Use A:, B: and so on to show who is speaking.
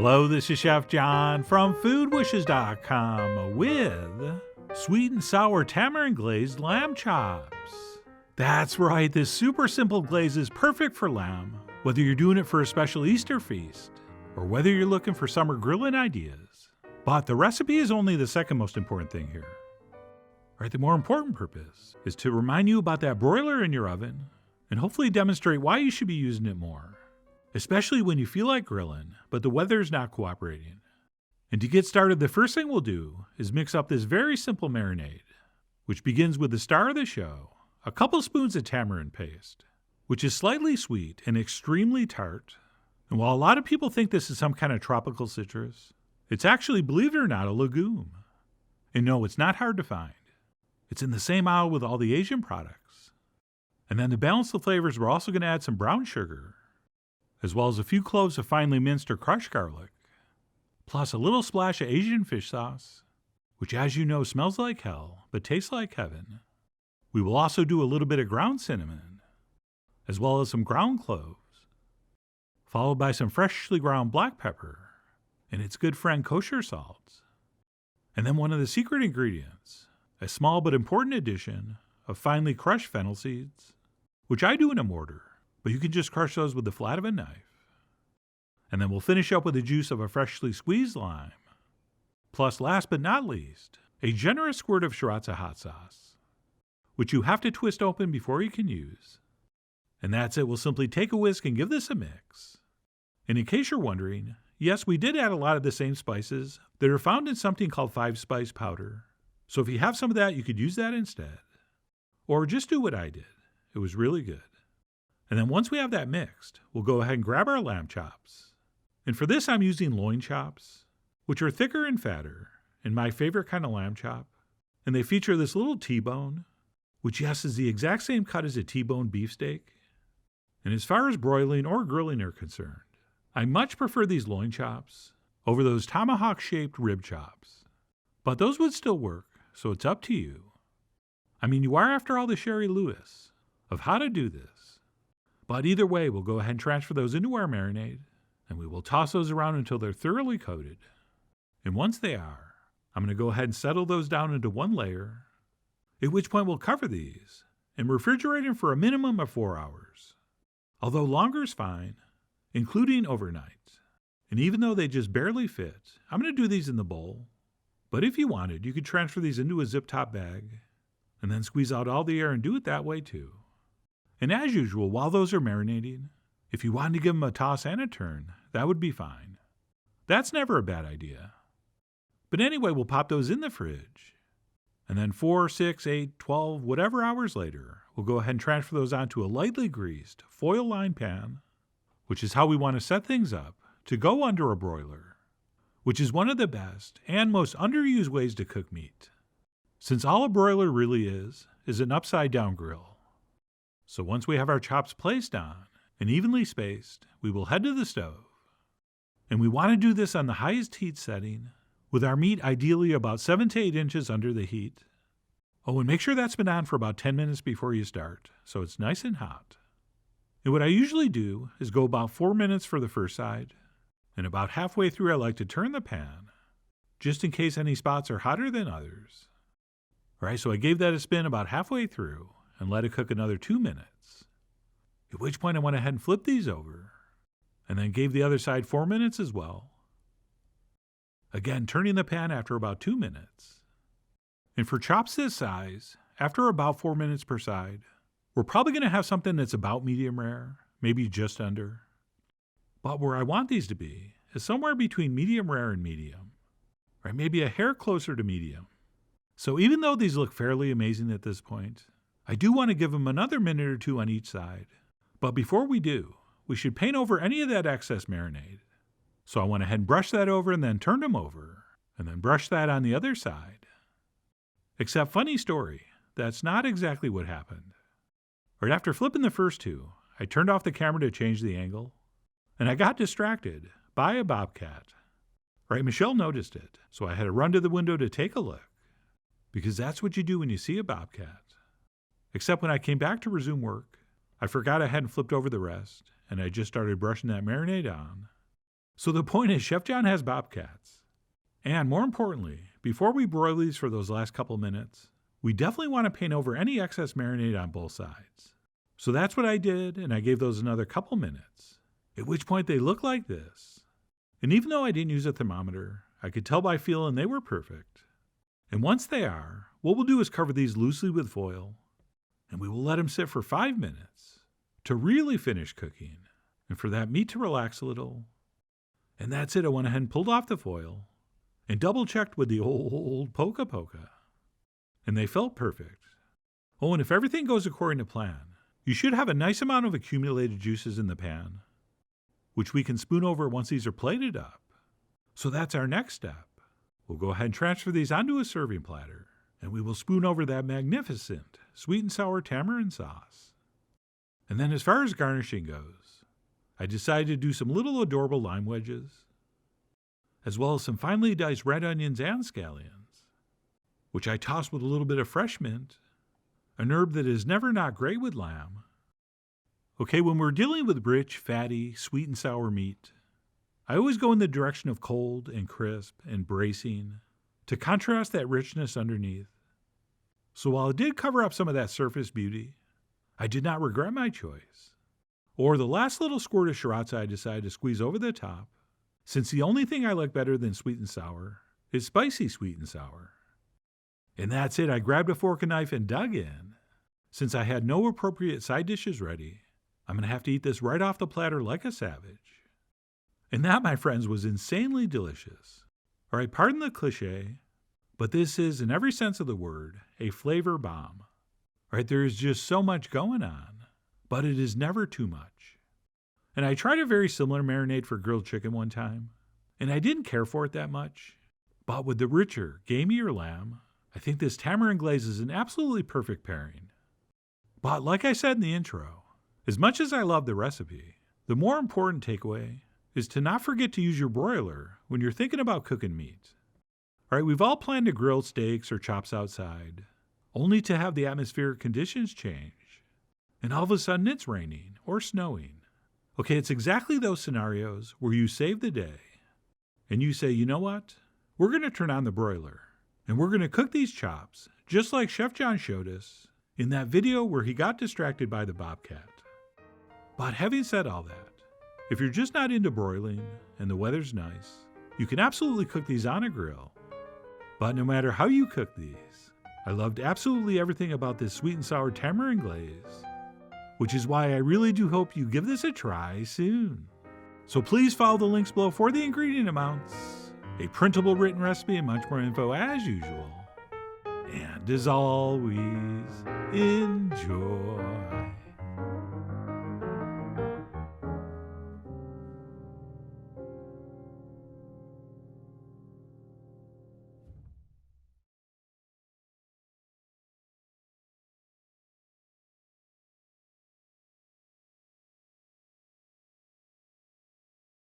A: Hello, this is Chef John from foodwishes.com with sweet and sour tamarind-glazed lamb chops. That's right, this super simple glaze is perfect for lamb, whether you're doing it for a special Easter feast or whether you're looking for summer grilling ideas. But the recipe is only the second most important thing here. Right, the more important purpose is to remind you about that broiler in your oven and hopefully demonstrate why you should be using it more. Especially when you feel like grilling, but the weather's not cooperating. And to get started, the first thing we'll do is mix up this very simple marinade, which begins with the star of the show, a couple spoons of tamarind paste, which is slightly sweet and extremely tart. And while a lot of people think this is some kind of tropical citrus, it's actually, believe it or not, a legume. And no, it's not hard to find. It's in the same aisle with all the Asian products. And then to balance the flavors, we're also going to add some brown sugar, as well as a few cloves of finely minced or crushed garlic, plus a little splash of Asian fish sauce, which as you know smells like hell, but tastes like heaven. We will also do a little bit of ground cinnamon, as well as some ground cloves, followed by some freshly ground black pepper, and its good friend kosher salt. And then one of the secret ingredients, a small but important addition of finely crushed fennel seeds, which I do in a mortar, but you can just crush those with the flat of a knife. And then we'll finish up with the juice of a freshly squeezed lime. Plus, last but not least, a generous squirt of sriracha hot sauce, which you have to twist open before you can use. And that's it. We'll simply take a whisk and give this a mix. And in case you're wondering, yes, we did add a lot of the same spices that are found in something called 5-spice powder. So if you have some of that, you could use that instead. Or just do what I did. It was really good. And then once we have that mixed, we'll go ahead and grab our lamb chops. And for this, I'm using loin chops, which are thicker and fatter, and my favorite kind of lamb chop. And they feature this little T-bone, which yes, is the exact same cut as a T-bone beefsteak. And as far as broiling or grilling are concerned, I much prefer these loin chops over those tomahawk-shaped rib chops. But those would still work, so it's up to you. I mean, you are after all the Sherry Lewis of how to do this. But either way, we'll go ahead and transfer those into our marinade, and we will toss those around until they're thoroughly coated. And once they are, I'm going to go ahead and settle those down into one layer, at which point we'll cover these and refrigerate them for a minimum of 4 hours. Although longer is fine, including overnight. And even though they just barely fit, I'm going to do these in the bowl. But if you wanted, you could transfer these into a zip-top bag and then squeeze out all the air and do it that way too. And as usual, while those are marinating, if you wanted to give them a toss and a turn, that would be fine. That's never a bad idea. But anyway, we'll pop those in the fridge. And then 4, 6, 8, 12, whatever hours later, we'll go ahead and transfer those onto a lightly greased, foil-lined pan, which is how we want to set things up to go under a broiler, which is one of the best and most underused ways to cook meat, since all a broiler really is an upside-down grill. So once we have our chops placed on and evenly spaced, we will head to the stove. And we want to do this on the highest heat setting, with our meat ideally about 7 to 8 inches under the heat. Oh, and make sure that's been on for about 10 minutes before you start, so it's nice and hot. And what I usually do is go about 4 minutes for the first side, and about halfway through I like to turn the pan, just in case any spots are hotter than others. All right, so I gave that a spin about halfway through, and let it cook another 2 minutes, at which point I went ahead and flipped these over, and then gave the other side 4 minutes as well. Again, turning the pan after about 2 minutes. And for chops this size, after about 4 minutes per side, we're probably going to have something that's about medium rare, maybe just under. But where I want these to be is somewhere between medium rare and medium, or maybe a hair closer to medium. So even though these look fairly amazing at this point, I do want to give them another minute or two on each side. But before we do, we should paint over any of that excess marinade. So I went ahead and brushed that over and then turned them over, and then brushed that on the other side. Except funny story, that's not exactly what happened. Right after flipping the first two, I turned off the camera to change the angle, and I got distracted by a bobcat. Right, Michelle noticed it, so I had to run to the window to take a look, because that's what you do when you see a bobcat. Except when I came back to resume work, I forgot I hadn't flipped over the rest, and I just started brushing that marinade on. So the point is, Chef John has bobcats. And more importantly, before we broil these for those last couple minutes, we definitely want to paint over any excess marinade on both sides. So that's what I did, and I gave those another couple minutes, at which point they look like this. And even though I didn't use a thermometer, I could tell by feeling they were perfect. And once they are, what we'll do is cover these loosely with foil, and we will let them sit for 5 minutes to really finish cooking, and for that meat to relax a little. And that's it. I went ahead and pulled off the foil and double-checked with the old poka-poka. And they felt perfect. Oh, and if everything goes according to plan, you should have a nice amount of accumulated juices in the pan, which we can spoon over once these are plated up. So that's our next step. We'll go ahead and transfer these onto a serving platter, and we will spoon over that magnificent sweet and sour tamarind sauce. And then as far as garnishing goes, I decided to do some little adorable lime wedges, as well as some finely diced red onions and scallions, which I tossed with a little bit of fresh mint, an herb that is never not great with lamb. Okay, when we're dealing with rich, fatty, sweet and sour meat, I always go in the direction of cold and crisp and bracing to contrast that richness underneath. So while it did cover up some of that surface beauty, I did not regret my choice, or the last little squirt of sriracha I decided to squeeze over the top, since the only thing I like better than sweet and sour is spicy sweet and sour. And that's it. I grabbed a fork and knife and dug in. Since I had no appropriate side dishes ready, I'm going to have to eat this right off the platter like a savage. And that, my friends, was insanely delicious. All right, pardon the cliche, but this is, in every sense of the word, a flavor bomb. All right, there is just so much going on, but it is never too much. And I tried a very similar marinade for grilled chicken one time, and I didn't care for it that much. But with the richer, gamier lamb, I think this tamarind-glazed is an absolutely perfect pairing. But like I said in the intro, as much as I love the recipe, the more important takeaway is to not forget to use your broiler when you're thinking about cooking meat. All right, we've all planned to grill steaks or chops outside, only to have the atmospheric conditions change, and all of a sudden it's raining or snowing. Okay, it's exactly those scenarios where you save the day, and you say, you know what? We're going to turn on the broiler, and we're going to cook these chops just like Chef John showed us in that video where he got distracted by the bobcat. But having said all that, if you're just not into broiling and the weather's nice, you can absolutely cook these on a grill. But no matter how you cook these, I loved absolutely everything about this sweet and sour tamarind glaze, which is why I really do hope you give this a try soon. So please follow the links below for the ingredient amounts, a printable written recipe, and much more info as usual. And as always, enjoy.